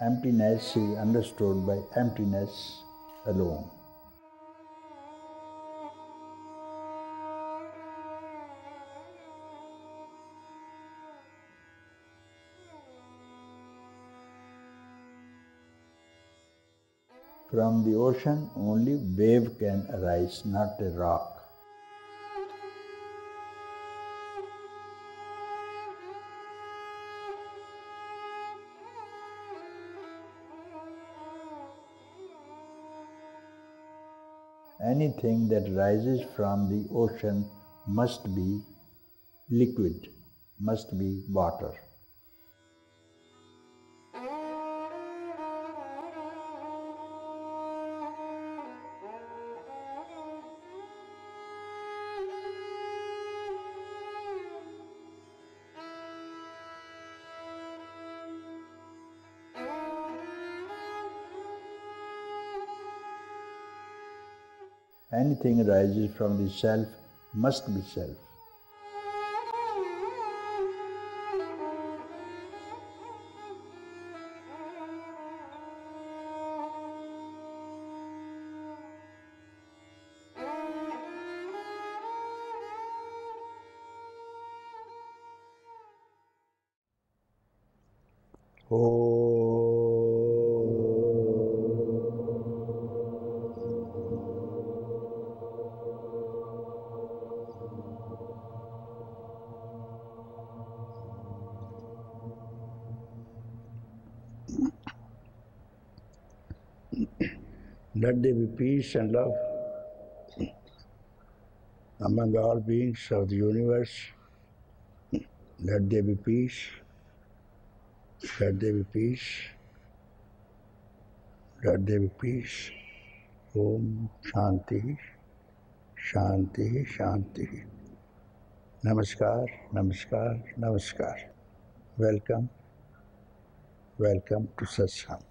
Emptiness is understood by emptiness alone. From the ocean, only wave can arise, not a rock. Anything that rises from the ocean must be liquid, must be water. Anything arises from the self must be self. Let there be peace and love among all beings of the universe. Let there be peace. Let there be peace. Let there be peace. Om Shanti, Shanti, Shanti. Namaskar, Namaskar, Namaskar. Welcome, welcome to Satsang.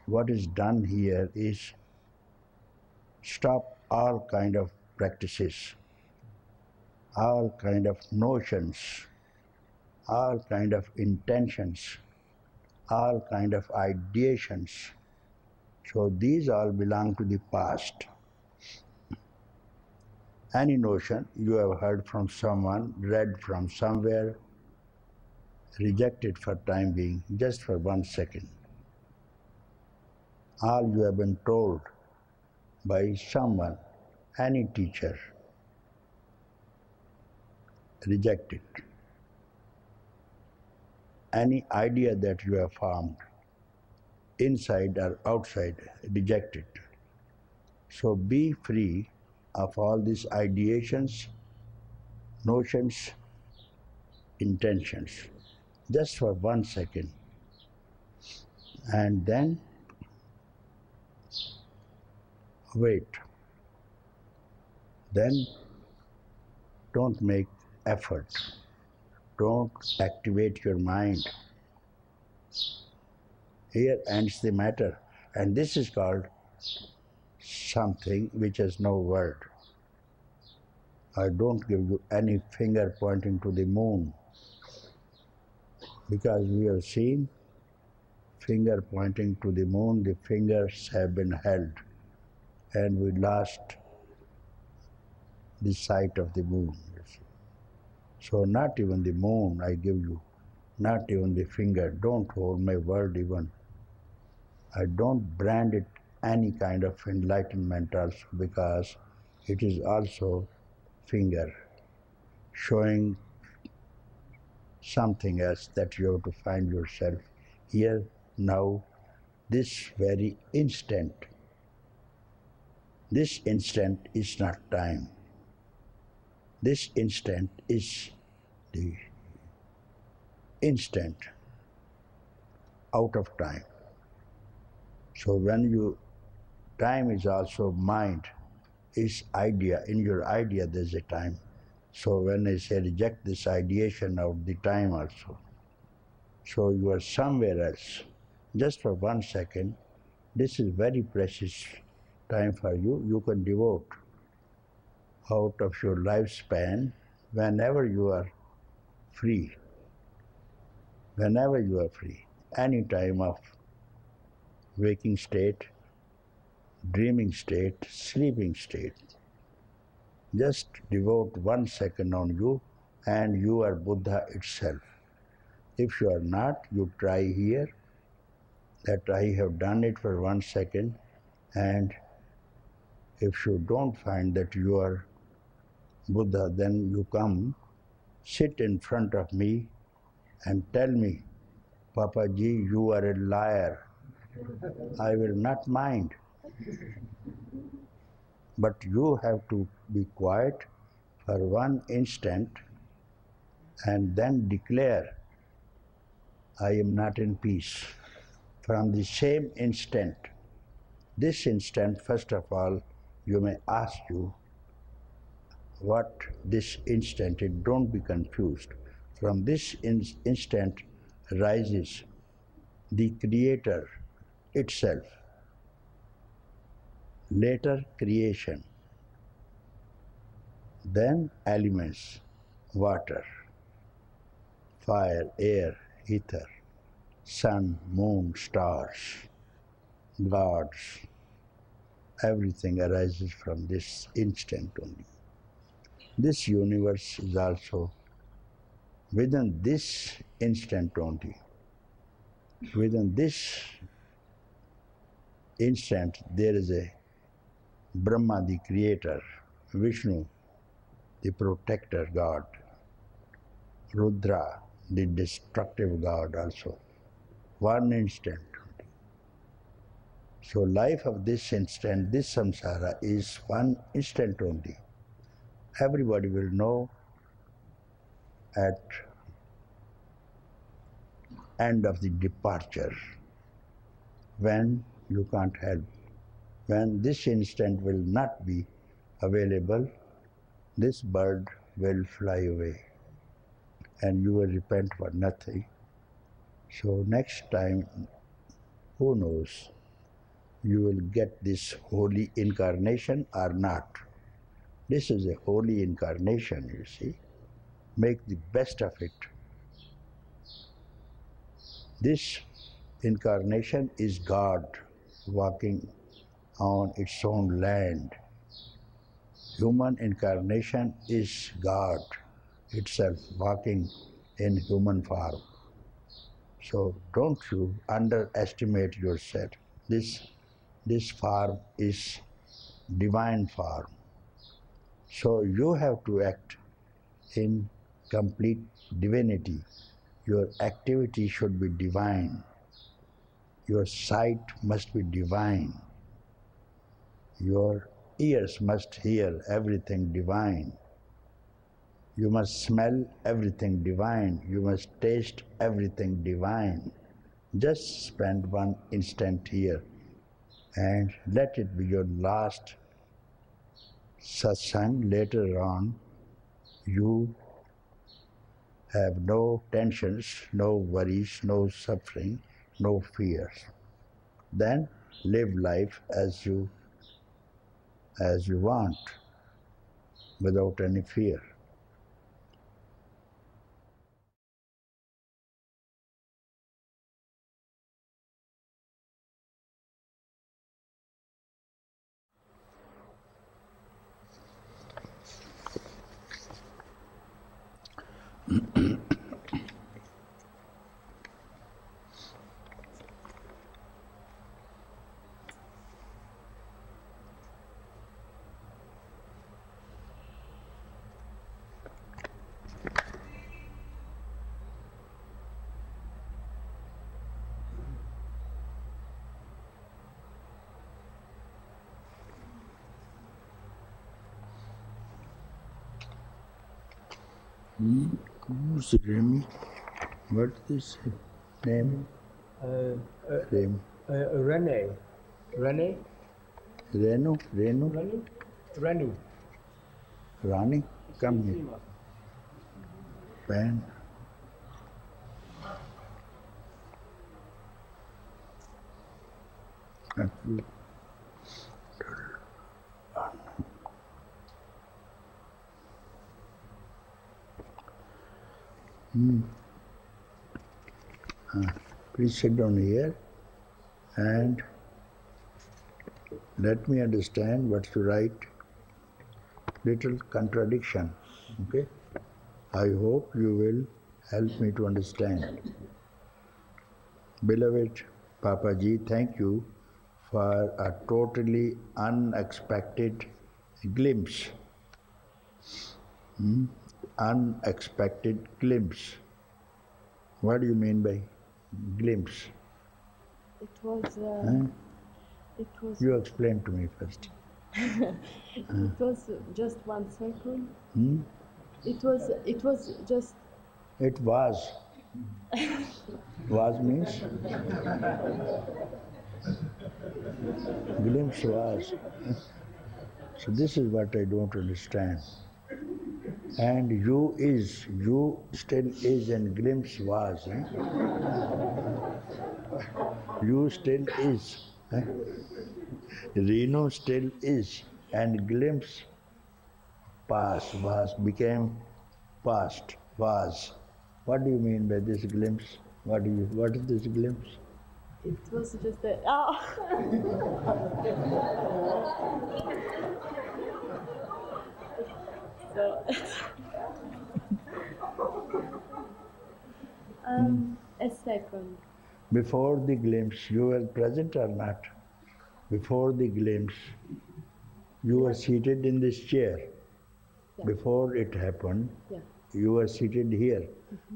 What is done here is stop all kind of practices, all kind of notions, all kind of intentions, all kind of ideations. So these all belong to the past. Any notion you have heard from someone, read from somewhere, reject it for time being, just for 1 second. All you have been told by someone, any teacher, reject it. Any idea that you have formed, inside or outside, reject it. So be free of all these ideations, notions, intentions, just for 1 second. And then wait. Then don't make effort. Don't activate your mind. Here ends the matter. And this is called something which has no word. I don't give you any finger pointing to the moon, because we have seen finger pointing to the moon, the fingers have been held, and we lost the sight of the moon. So not even the moon I give you, not even the finger. Don't hold my word even. I don't brand it any kind of enlightenment also, because it is also finger showing something else that you have to find yourself here, now, this very instant. This instant is not time. This instant is the instant out of time. So when time is also mind, is idea. In your idea there's a time. So when I say reject this ideation of the time also. So you are somewhere else. Just for 1 second, this is very precious time for you. You can devote out of your lifespan whenever you are free. Whenever you are free. Any time of waking state, dreaming state, sleeping state. Just devote 1 second on you and you are Buddha itself. If you are not, you try here that I have done it for 1 second, and if you don't find that you are Buddha, then you come, sit in front of me and tell me, Papaji, you are a liar. I will not mind. But you have to be quiet for 1 instant and then declare, I am not in peace. From the same instant, this instant, first of all, you may ask you what this instant is. Don't be confused. From this instant rises the Creator itself, later creation, then elements, water, fire, air, ether, sun, moon, stars, gods, everything arises from this instant only. This universe is also within this instant only. Within this instant there is a Brahma, the creator, Vishnu, the protector God, Rudra, the destructive God also. 1 instant. So life of this instant, this samsara is 1 instant only. Everybody will know at end of the departure when you can't help. When this instant will not be available, this bird will fly away and you will repent for nothing. So next time, who knows, you will get this holy incarnation or not. This is a holy incarnation, you see. Make the best of it. This incarnation is God walking on its own land. Human incarnation is God itself walking in human form. So don't you underestimate yourself. This form is divine form. So you have to act in complete divinity. Your activity should be divine. Your sight must be divine. Your ears must hear everything divine. You must smell everything divine. You must taste everything divine. Just spend 1 instant here and let it be your last satsang. Later on, you have no tensions, no worries, no suffering, no fears. Then live life as you want, without any fear. Who's Remy? What's this name? Rene. Rene? Renu? Rene? Renu. Rani, come here. Pen. Please sit down here and let me understand what you write. Little contradiction, okay? I hope you will help me to understand. Beloved Papaji, thank you for a totally unexpected glimpse. Unexpected glimpse. What do you mean by glimpse? It was. It was. You explain to me first. It was just 1 second. It was. It was just. It was. Was means? Glimpse was. So this is what I don't understand. And you is, you still is and glimpse was. You still is. Reno still is and glimpse past, was, became past, was. What do you mean by this glimpse? What is this glimpse? It was just a. So. A second. Before the glimpse, you were present or not? Before the glimpse, you were seated in this chair. Yeah. Before it happened, Yeah. you were seated here.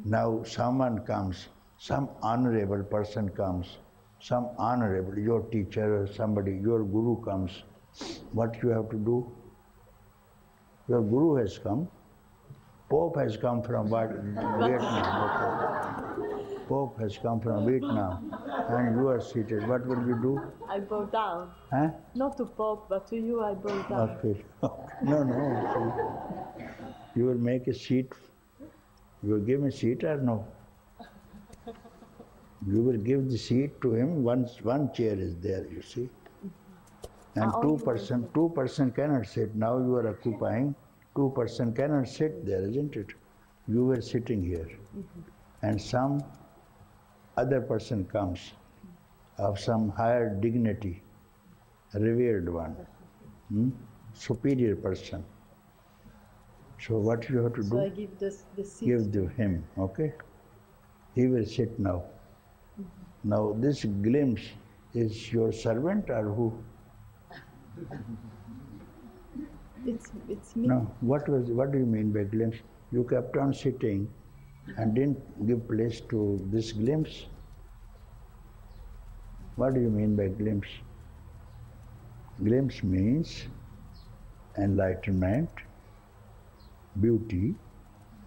Now someone comes, some honorable person comes, some honorable, your teacher or somebody, your guru comes. What you have to do? Your guru has come. Pope has come from Vietnam. Pope has come from Vietnam, and you are seated. What will you do? I bow down. Huh? Not to Pope, but to you I bow down. Okay. No. You will make a seat. You will give him a seat or no? You will give the seat to him once one chair is there, you see. And two person cannot sit. Now you are occupying, 2 person cannot sit there, isn't it? You were sitting here. And some other person comes of some higher dignity, revered one, superior person. So what you have to do? So I give the seat. Give to him, okay? He will sit now. Now this glimpse is your servant or who? It's me. No. What do you mean by glimpse? You kept on sitting and didn't give place to this glimpse. What do you mean by glimpse? Glimpse means enlightenment, beauty,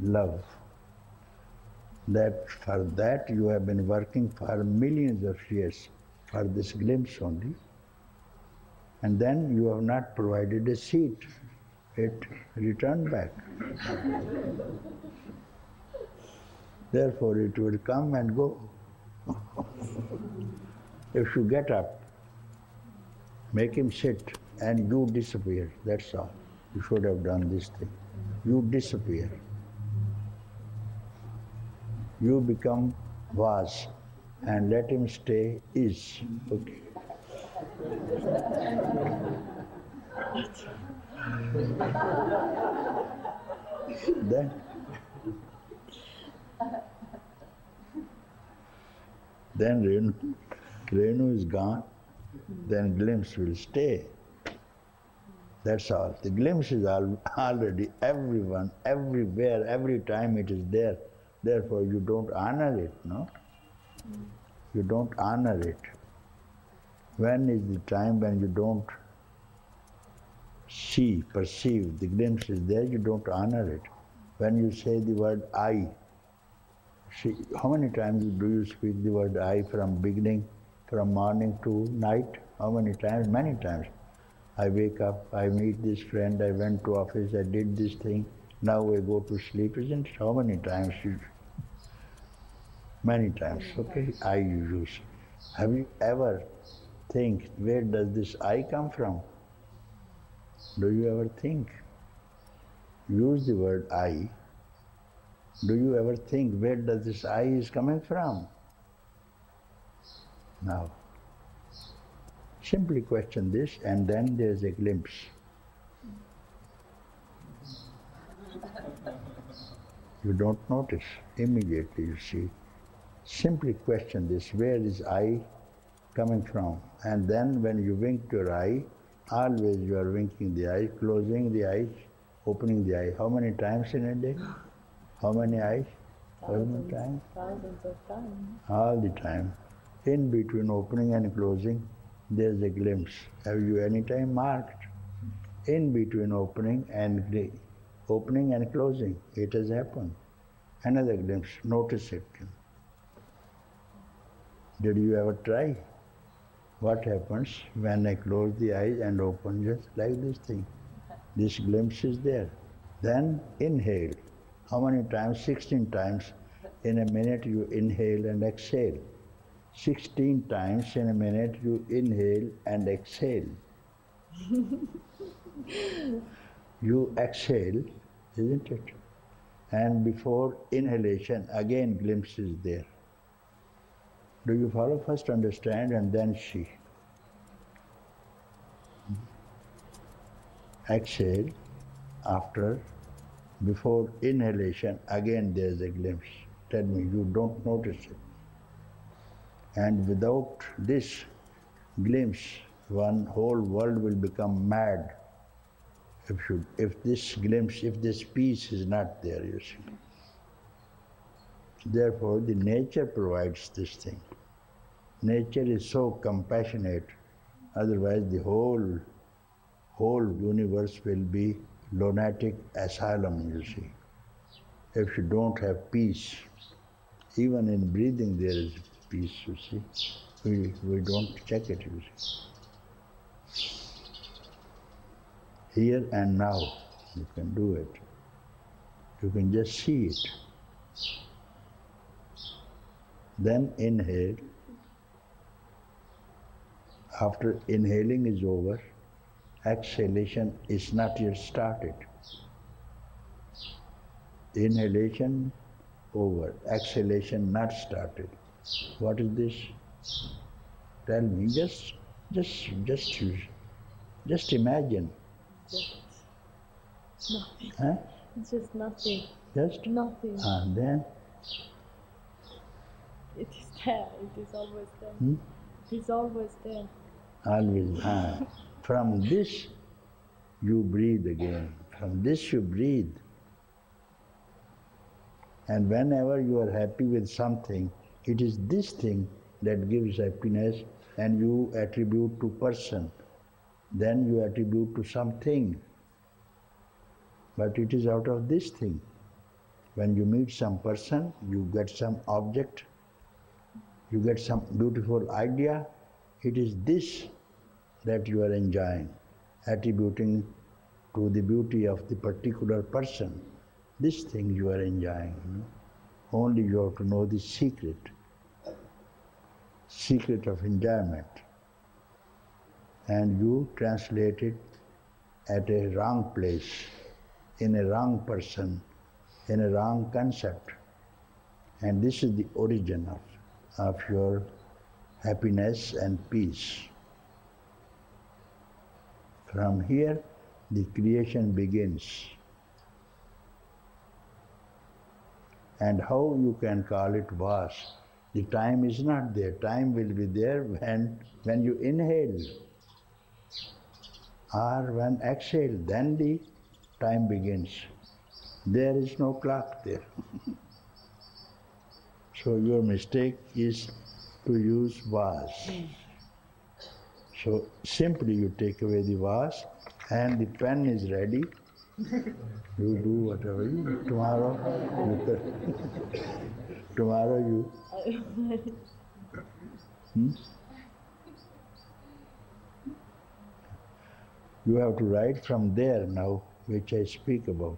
love. That for that you have been working for millions of years for this glimpse only. And then you have not provided a seat. It returned back. Therefore it will come and go. If you get up, make him sit and you disappear, that's all. You should have done this thing. You disappear. You become was and let him stay is. Okay. Then Renu is gone, then glimpse will stay. That's all. The glimpse is already everyone, everywhere, every time it is there. Therefore you don't honor it, no? You don't honor it. When is the time when you don't see, perceive, the glimpse is there, you don't honor it. When you say the word I, see, how many times do you speak the word I from beginning, from morning to night? How many times? Many times. I wake up, I meet this friend, I went to office, I did this thing, now I go to sleep. Isn't it? How many times? Many times, okay? I use. Have you ever think, where does this I come from? Do you ever think? Use the word I. Do you ever think, where does this I is coming from? Now, simply question this and then there's a glimpse. You don't notice. Immediately you see. Simply question this, where is I coming from? And then when you wink your eye, always you are winking the eye, closing the eyes, opening the eye. How many times in a day? How many eyes? How many times? Thousands of times. All the time. In between opening and closing, there's a glimpse. Have you any time marked? In between opening and closing, it has happened. Another glimpse, notice it. Did you ever try? What happens when I close the eyes and open, just like this thing? This glimpse is there. Then inhale. How many times? 16 times. In a minute you inhale and exhale. 16 times in a minute you inhale and exhale. You exhale, isn't it? And before inhalation, again glimpse is there. Do you follow? First understand and then see. Exhale, before inhalation, again there is a glimpse. Tell me, you don't notice it. And without this glimpse, one whole world will become mad. If this glimpse, if this peace is not there, you see. Therefore, the nature provides this thing. Nature is so compassionate, otherwise the whole universe will be lunatic asylum, you see. If you don't have peace, even in breathing there is peace, you see. We don't check it, you see. Here and now, you can do it. You can just see it. Then inhale. After inhaling is over, exhalation is not yet started. Inhalation over, exhalation not started. What is this? Tell me, just imagine. Just nothing. Huh? It's just nothing. Just? Nothing. And then? It is there. It is always there. It is always there. Always. From this, you breathe again. From this, you breathe. And whenever you are happy with something, it is this thing that gives happiness, and you attribute to person. Then you attribute to something. But it is out of this thing. When you meet some person, you get some object, you get some beautiful idea. It is this that you are enjoying, attributing to the beauty of the particular person. This thing you are enjoying. Only you have to know the secret of enjoyment. And you translate it at a wrong place, in a wrong person, in a wrong concept. And this is the origin of your happiness and peace. From here, the creation begins. And how you can call it was? The time is not there. Time will be there when you inhale or when exhale, then the time begins. There is no clock there. So your mistake is to use was. So simply you take away the was and the pen is ready. You do whatever you tomorrow you You have to write from there now, which I speak about.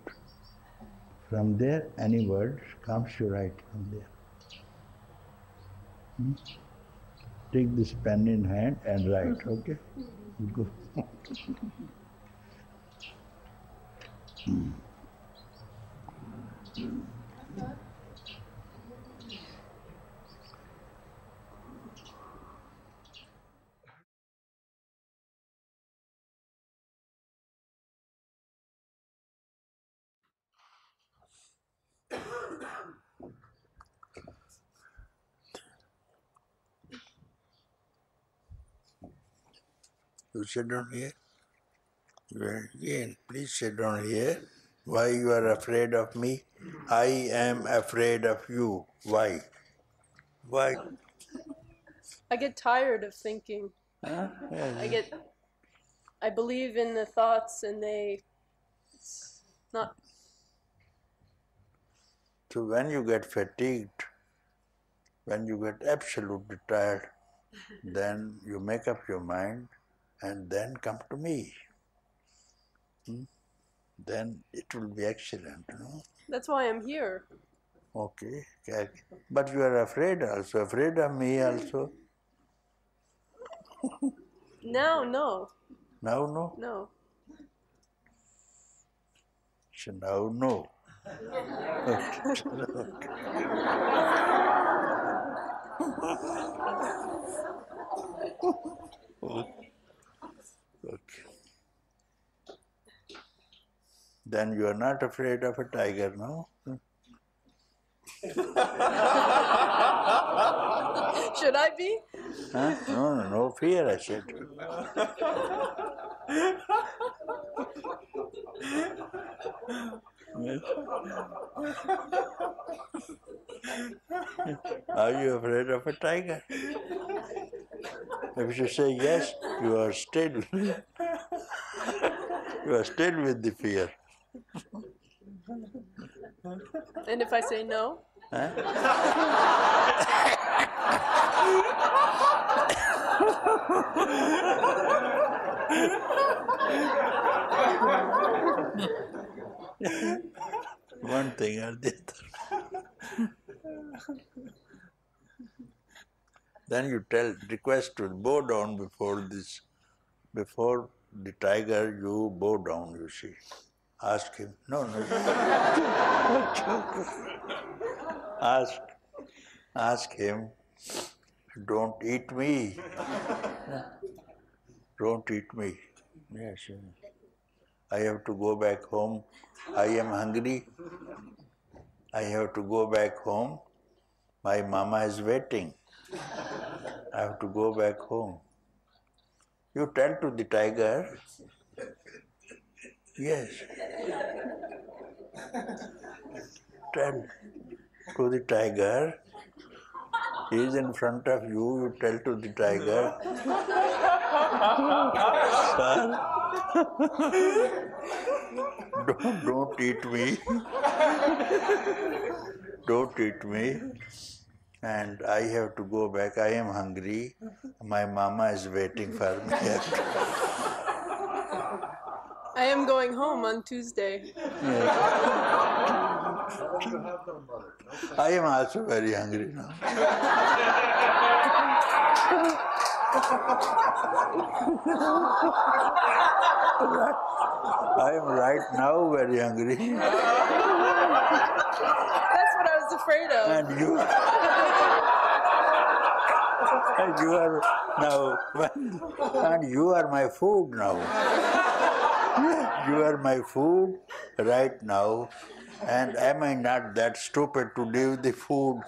From there, any word comes, you write from there. Take this pen in hand and write, okay? Go. You sit down here. Again, please sit down here. Why you are afraid of me? I am afraid of you. Why? Why? I get tired of thinking. Huh? I believe in the thoughts, and it's not. So when you get fatigued, when you get absolutely tired, then you make up your mind and then come to me. Then it will be excellent, no? That's why I'm here. Okay. But you are afraid also, afraid of me also. Now, no. Now, no? No. So now, no. Okay. Then you are not afraid of a tiger, no? Should I be? Huh? No fear, I said. Yes. Are you afraid of a tiger? If you say yes, you are still with the fear. And if I say no? Huh? One thing or the other. Then you request to bow down before the tiger, you bow down, you see. Ask him. No. Ask him, don't eat me. Don't eat me. Yes. I have to go back home. I am hungry. I have to go back home. My mama is waiting. I have to go back home. You tell to the tiger, yes. Tell to the tiger, he is in front of you, you tell to the tiger, sir, don't eat me. Don't eat me. And I have to go back. I am hungry. My mama is waiting for me. I am going home on Tuesday. Yes. I am also very hungry now. I am right now very hungry. That's what I was afraid of. And you are now, and you are my food now. You are my food right now, and am I not that stupid to leave the food?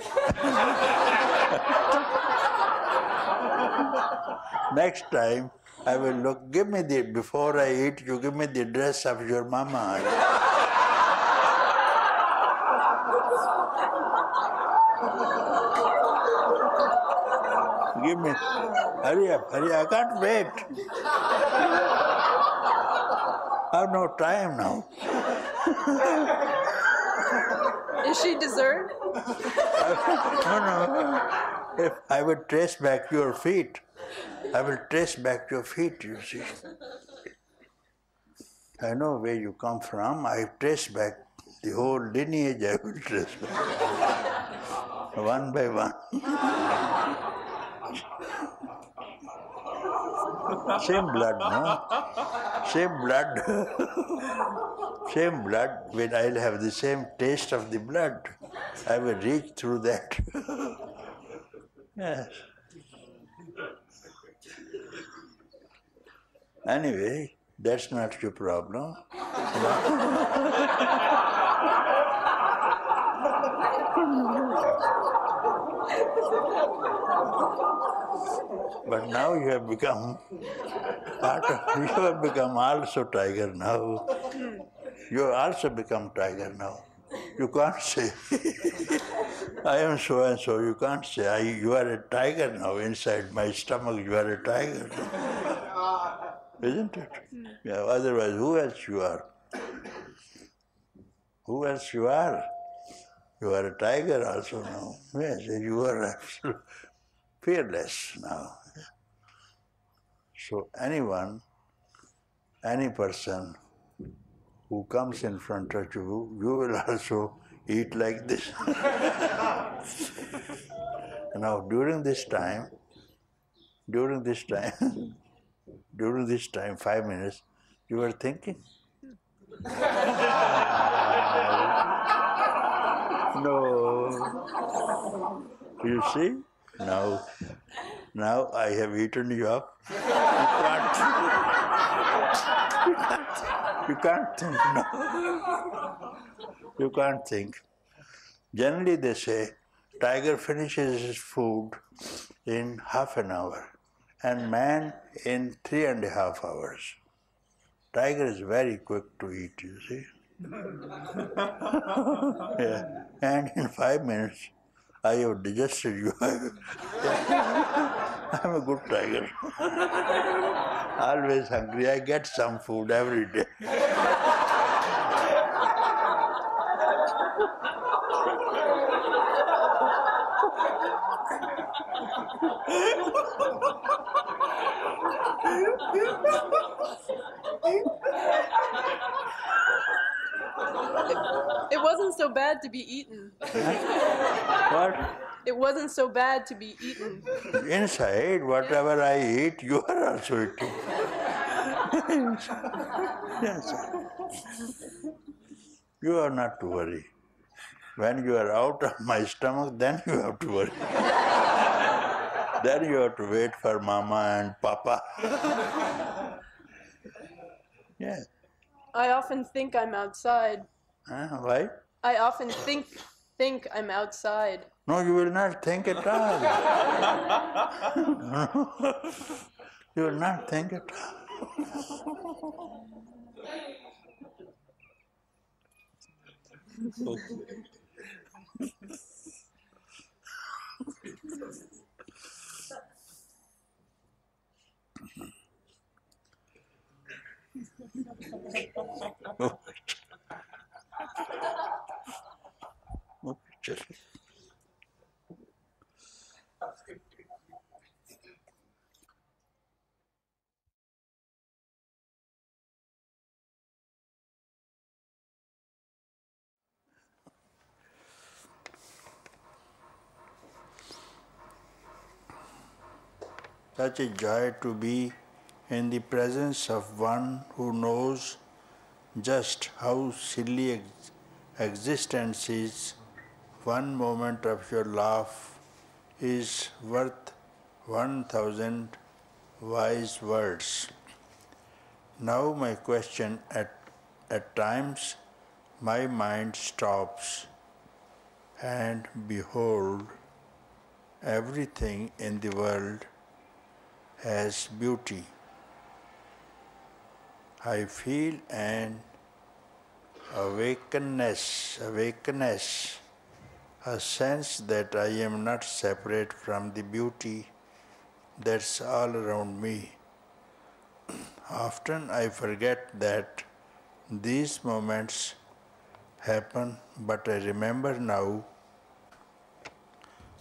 Next time, I will look, before I eat, you give me the dress of your mama. Give me, hurry up, I can't wait. I have no time now. Is she dessert? No. If I will trace back your feet, I will trace back your feet, you see. I know where you come from. I trace back the whole lineage. I will trace back one by one. Same blood, no? Same blood. Same blood. When I'll have the same taste of the blood, I will reach through that. Yes. Anyway, that's not your problem. But now you have become part of, you have become also tiger now. You have also become tiger now. You can't say, I am so and so. You can't say, you are a tiger now. Inside my stomach, you are a tiger. Isn't it? Yeah, otherwise, who else you are? Who else you are? You are a tiger also now. Yes, you are absolutely fearless now. So anyone, any person who comes in front of you, you will also eat like this. Now during this time, 5 minutes, you were thinking? No. You see? Now I have eaten you up. You can't think now. You can't think. Generally they say, tiger finishes his food in half an hour and man in 3.5 hours. Tiger is very quick to eat, you see. Yeah. And in 5 minutes, I have digested you. I'm a good tiger. Always hungry. I get some food every day. It wasn't so bad to be eaten. What? It wasn't so bad to be eaten. Inside, whatever I eat, you are also eating. Yes. You are not to worry. When you are out of my stomach, then you have to worry. Then you have to wait for Mama and Papa. Yes. I often think I'm outside. Why? I often think I'm outside. No, you will not think at all. No. You will not think at all. Such a joy to be in the presence of one who knows just how silly existence is. One moment of your laugh is worth 1,000 wise words. Now my question, at times my mind stops and behold, everything in the world has beauty. I feel an awakenness, a sense that I am not separate from the beauty that's all around me. Often I forget that these moments happen, but I remember now.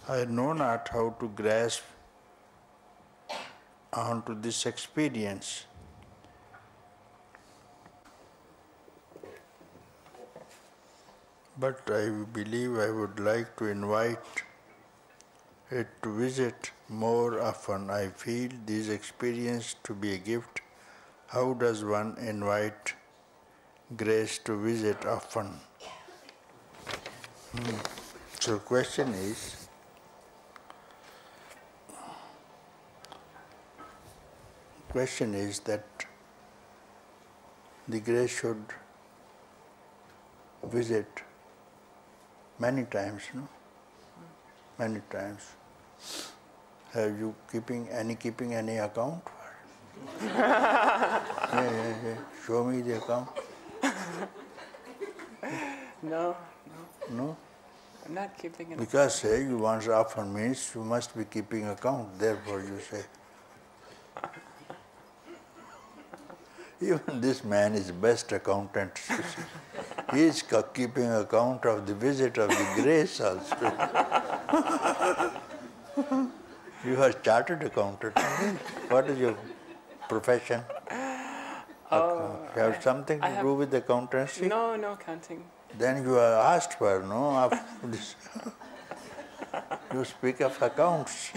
I know not how to grasp onto this experience. But I believe I would like to invite it to visit more often. I feel this experience to be a gift. How does one invite grace to visit often? So question is that the grace should visit many times, no? Many times. Have you keeping any account? Yeah. Show me the account. No. No? I'm not keeping it. Because say you once often means you must be keeping account. Therefore you say. Even this man is best accountant. He is keeping account of the visit of the grace also. You are chartered accountant. What is your profession? Oh, You have something to do with accountancy? No accounting. Then you are asked for, no, after this. You speak of accounts.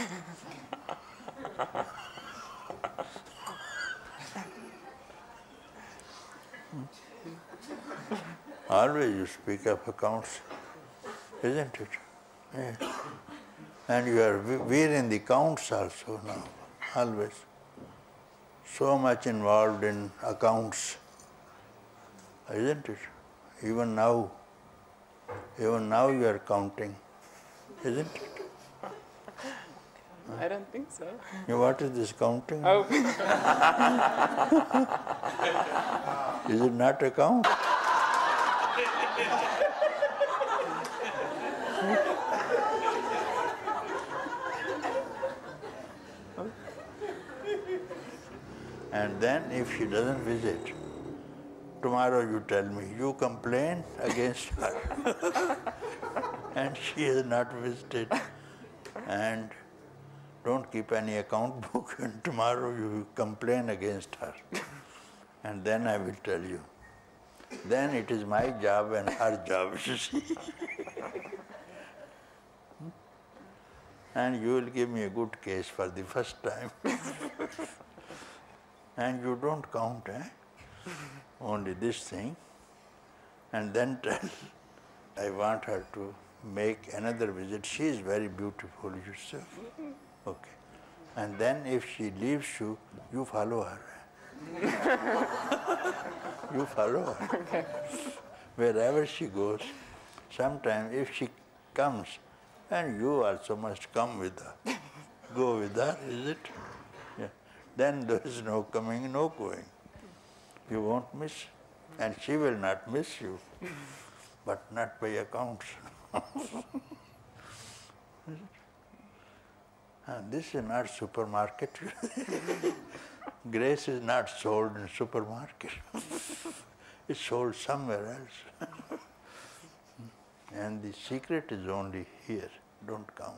Always you speak of accounts, isn't it? Yeah. And you are we're in the accounts also now, always. So much involved in accounts, isn't it? Even now you are counting, isn't it? I don't think so. What is this counting? Oh. Is it not a count? And then if she doesn't visit, tomorrow you tell me, you complain against her. And she has not visited. And don't keep any account book, and tomorrow you complain against her. And then I will tell you. Then it is my job and her job, you see. And you will give me a good case for the first time. And you don't count, only this thing. And then tell, I want her to make another visit. She is very beautiful yourself. Okay. And then if she leaves you, you follow her. You follow her. Okay. Wherever she goes, sometime if she comes, and you also must come with her. Go with her, is it? Yeah. Then there is no coming, no going. You won't miss, and she will not miss you, but not by accounts. And this is not supermarket. Grace is not sold in supermarket. It's sold somewhere else. And the secret is only here. Don't count.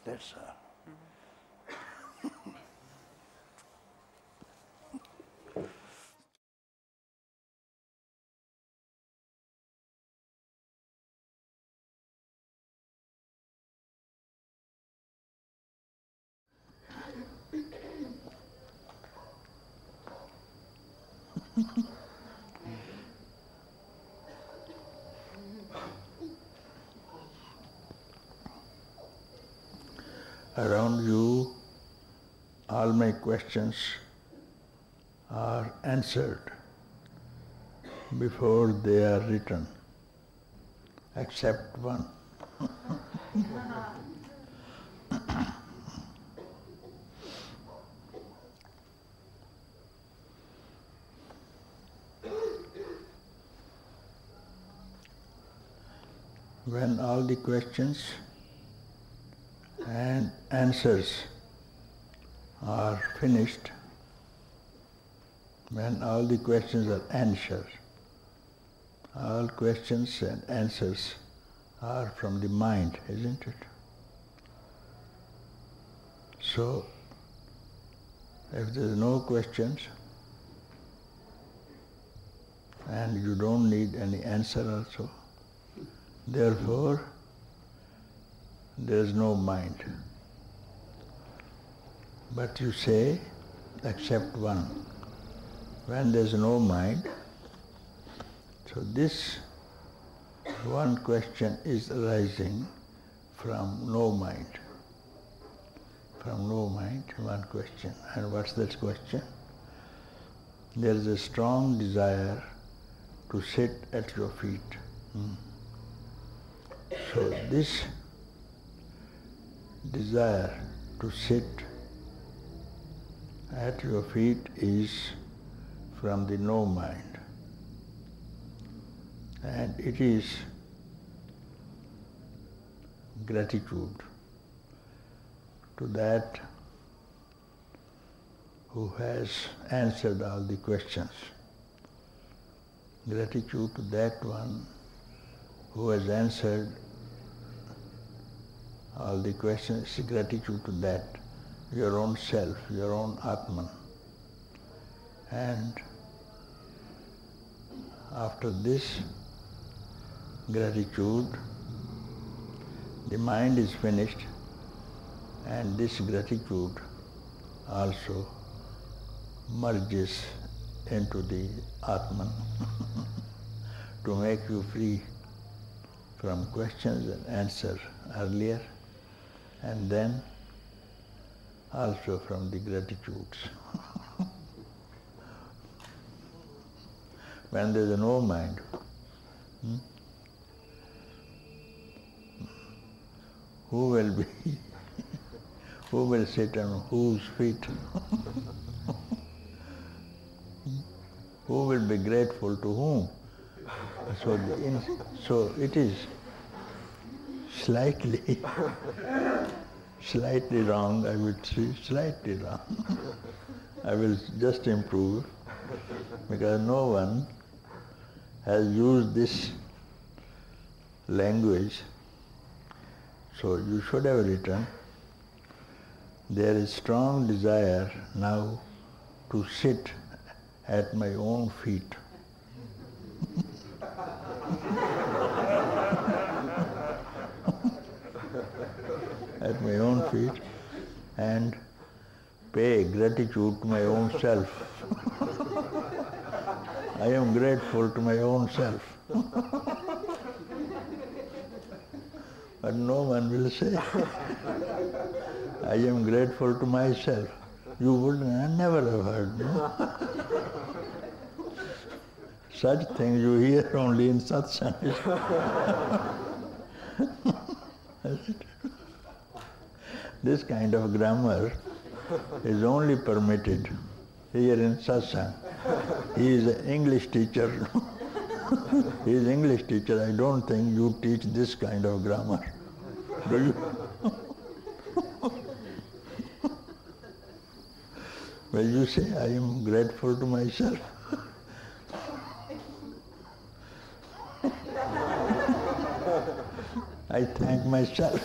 That's all. Around you, all my questions are answered before they are written, except one. When all the questions and answers are finished, when all the questions are answered, all questions and answers are from the mind, isn't it? So, if there are no questions, and you don't need any answer also. Therefore, there is no mind. But you say, except one. When there is no mind, so this one question is arising from no mind. From no mind, one question. And what's that question? There is a strong desire to sit at your feet. So this desire to sit at your feet is from the no mind. And it is gratitude to that who has answered all the questions. Gratitude to that one who has answered all the questions, gratitude to that, your own self, your own Atman. And after this gratitude, the mind is finished, and this gratitude also merges into the Atman to make you free from questions and answers earlier, and then also from the gratitudes. When there is no mind, who will be, who will sit on whose feet? Who will be grateful to whom? So it is slightly wrong, I would say, slightly wrong. I will just improve, because no one has used this language. So you should have written, there is strong desire now to sit at my own feet. At my own feet, and pay gratitude to my own self. I am grateful to my own self. But no one will say, I am grateful to myself. You would never have heard, no? Such things you hear only in satsang. This kind of grammar is only permitted here in satsang. He is an English teacher. He is English teacher. I don't think you teach this kind of grammar. Do you? When you say, I am grateful to myself. I thank myself.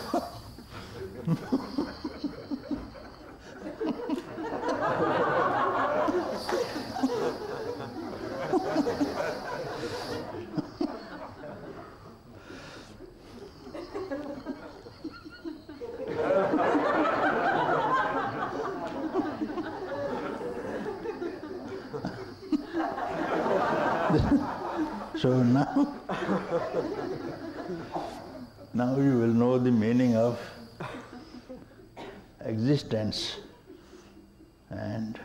So now you will know the meaning of existence and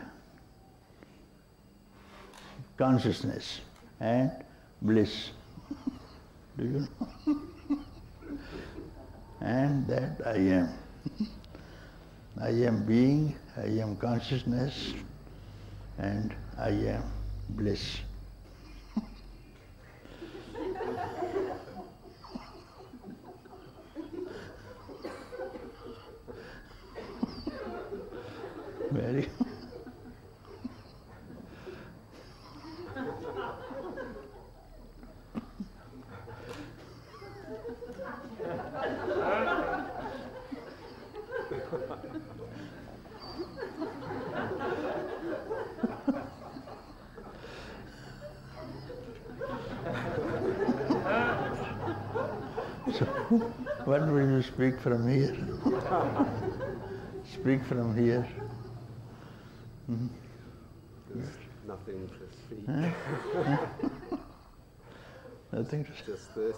consciousness and bliss. Do you know? And that I am. I am being, I am consciousness, and I am bliss. Very. So, what will you speak from here? Speak from here. There's nothing to speak. Nothing to say. Just this.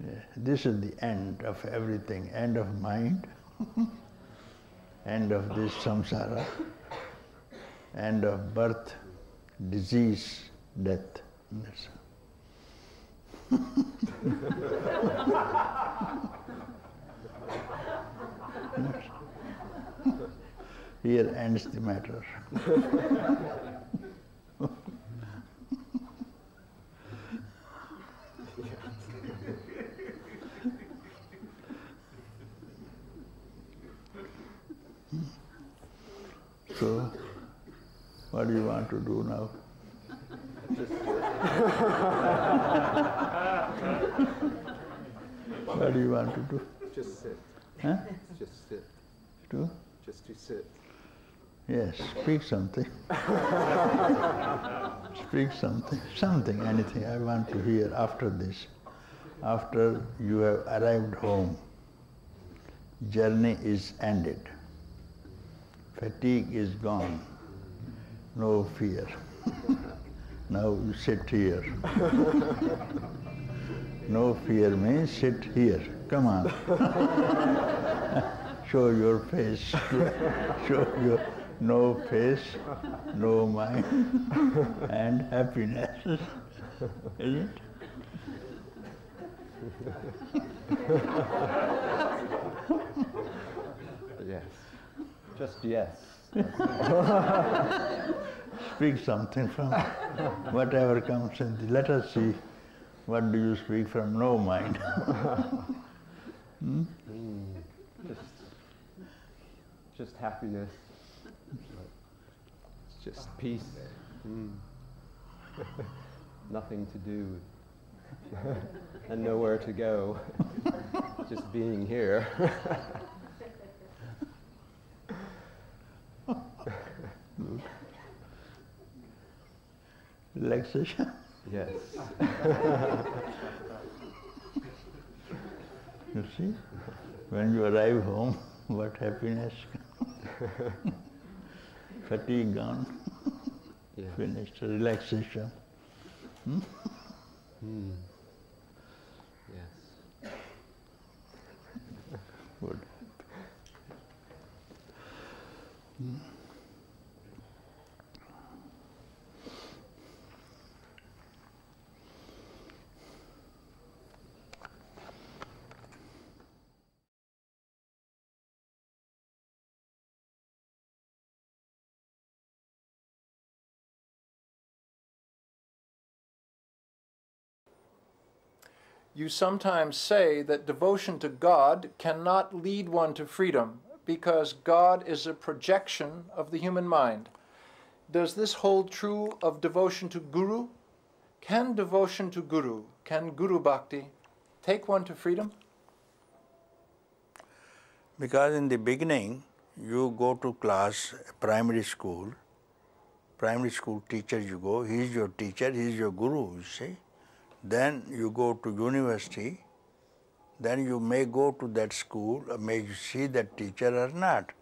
Yeah. This is the end of everything, end of mind, end of this samsara, end of birth, disease, death. That's Here ends the matter. So, what do you want to do now? What do you want to do? Just sit. Huh? Just sit. To? Just to sit. Yes, speak something. Speak something, anything I want to hear after this. After you have arrived home, journey is ended. Fatigue is gone. No fear. Now you sit here. No fear means sit here. Come on. Show your face. Show your no face, no mind, and happiness. Isn't it? Yes. Just yes. Speak something from whatever comes in. Let us see. What do you speak from? No mind. Just happiness. It's just peace. Nothing to do. And nowhere to go. Just being here. Relaxation. Yes. You see, when you arrive home, what happiness. Fatigue gone. Yes. Finished. Relaxation. Yes. Good. You sometimes say that devotion to God cannot lead one to freedom because God is a projection of the human mind. Does this hold true of devotion to Guru? Can devotion to Guru, can Guru Bhakti, take one to freedom? Because in the beginning, you go to class, primary school teacher you go, he is your teacher, he is your guru, you see. Then you go to university, then you may go to that school, or may you see that teacher or not.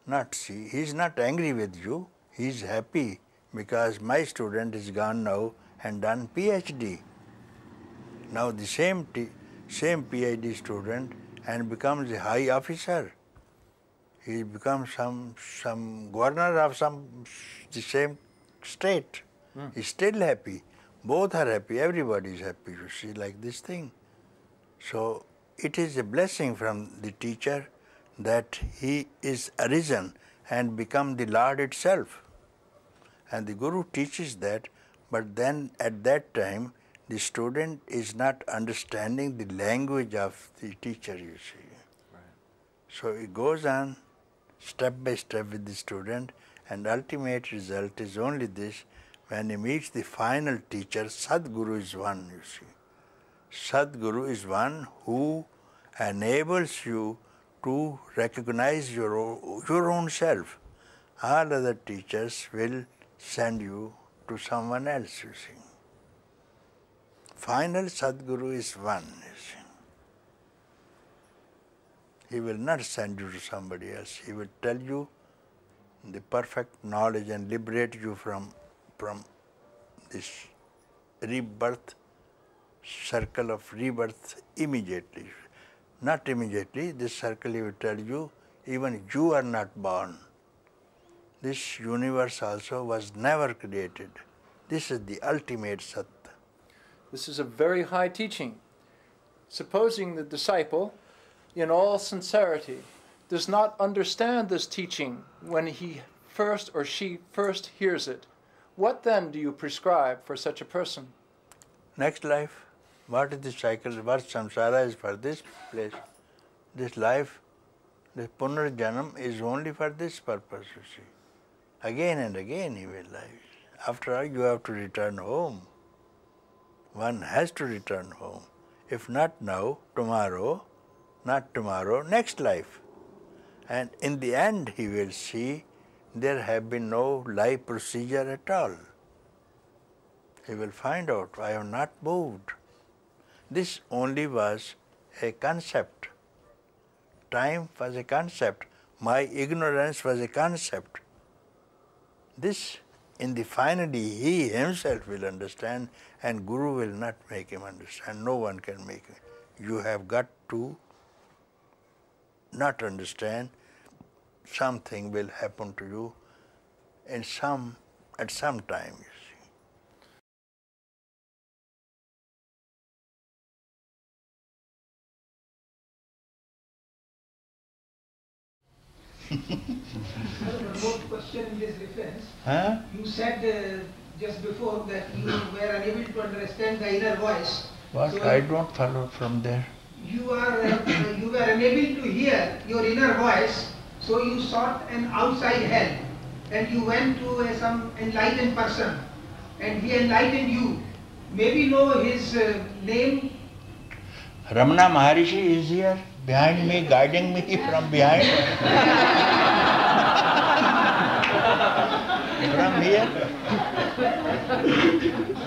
Not see, he is not angry with you, he is happy because my student is gone now and done PhD. Now the same PhD student and becomes a high officer. He becomes some governor of the same state. He's still happy. Both are happy, everybody is happy, you see, like this thing. So it is a blessing from the teacher that he is arisen and become the Lord itself. And the Guru teaches that, but then at that time, the student is not understanding the language of the teacher, you see. Right. So it goes on step by step with the student, and ultimate result is only this: when he meets the final teacher, Sadguru is one, you see. Sadguru is one who enables you to recognize your own self. All other teachers will send you to someone else, you see. final Sadguru is one. You see. He will not send you to somebody else. He will tell you the perfect knowledge and liberate you from this rebirth, circle of rebirth immediately. Not immediately, this circle he will tell you, even you are not born. This universe also was never created. This is the ultimate Sat. This is a very high teaching. Supposing the disciple, in all sincerity, does not understand this teaching when he first or she first hears it, what then do you prescribe for such a person? Next life. What is the cycle? What samsara is for this place. This life, this punarjanam is only for this purpose, you see. Again and again he will live. After all, you have to return home. One has to return home. If not now, tomorrow, not tomorrow, next life. And in the end he will see there have been no life procedure at all. He will find out, I have not moved. This only was a concept. Time was a concept. My ignorance was a concept. This, in the finally, he himself will understand, and Guru will not make him understand. No one can make him. You have got to not understand. Something will happen to you at some time. One more question in this reference. Huh? You said just before that you were unable to understand the inner voice. What? So I don't follow from there. you were unable to hear your inner voice, so you sought an outside help, and you went to some enlightened person, and he enlightened you. Maybe know his name. Ramana Maharishi is here, behind me, guiding me from behind. From here.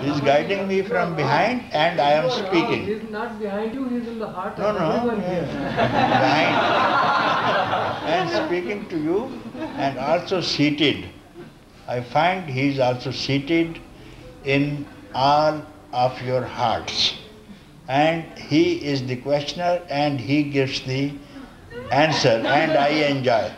He is guiding me from behind and I am speaking. He is not behind you, he is in the heart No, of everyone here. behind. And speaking to you and also seated. I find he is also seated in all of your hearts. And he is the questioner and he gives the answer and I enjoy.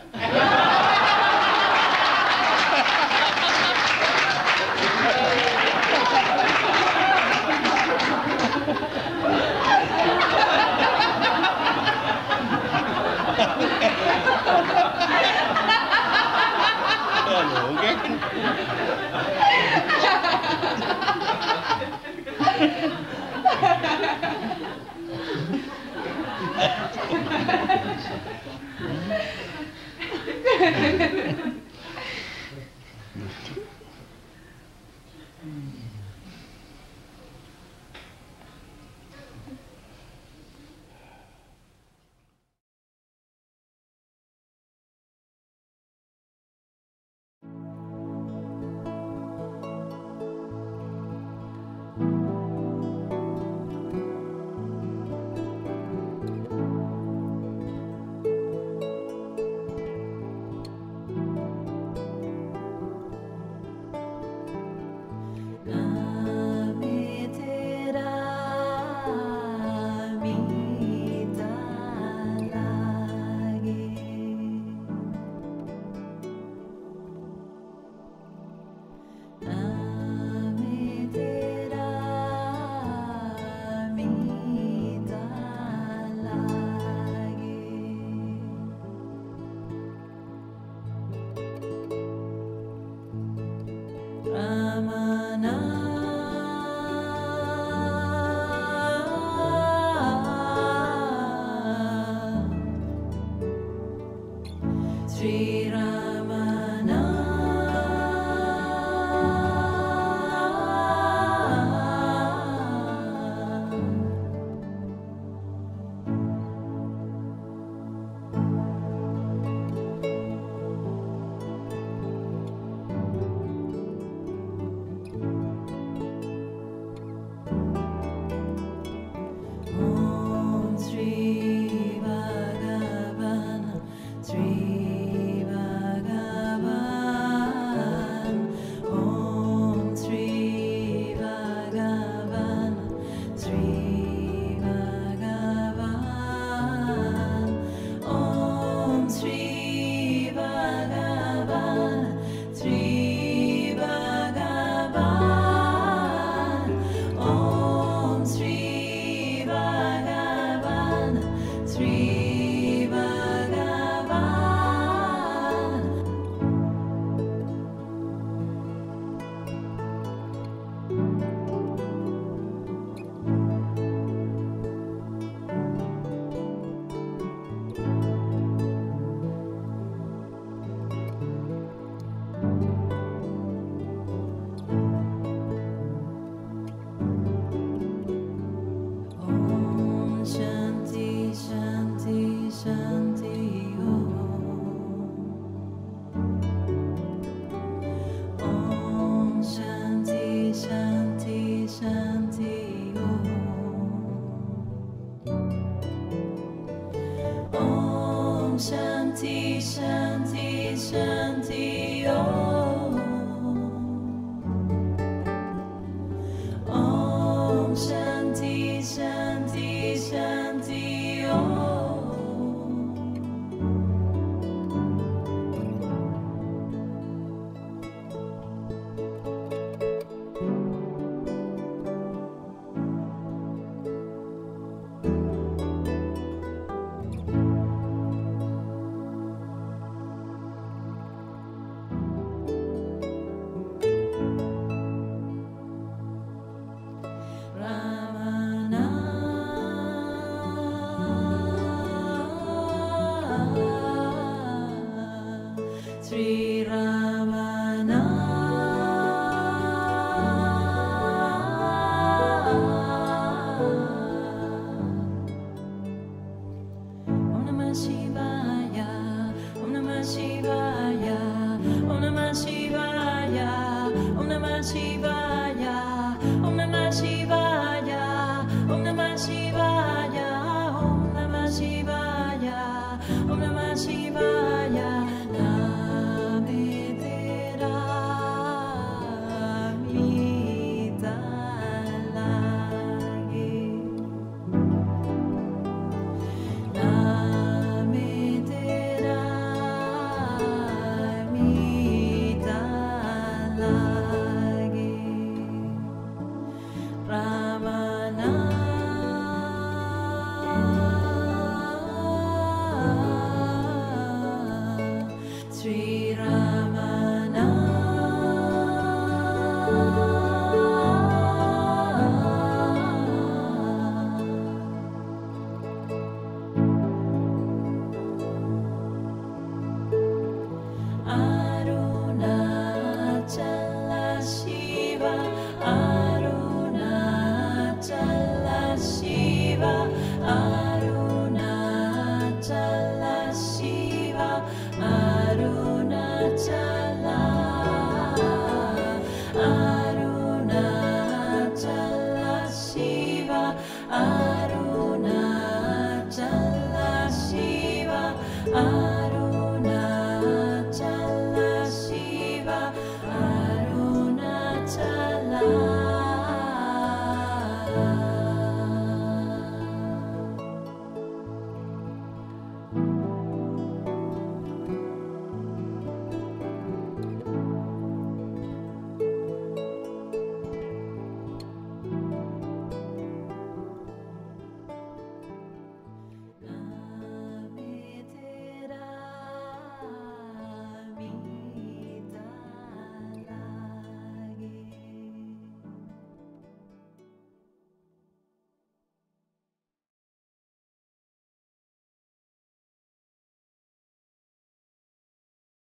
Ah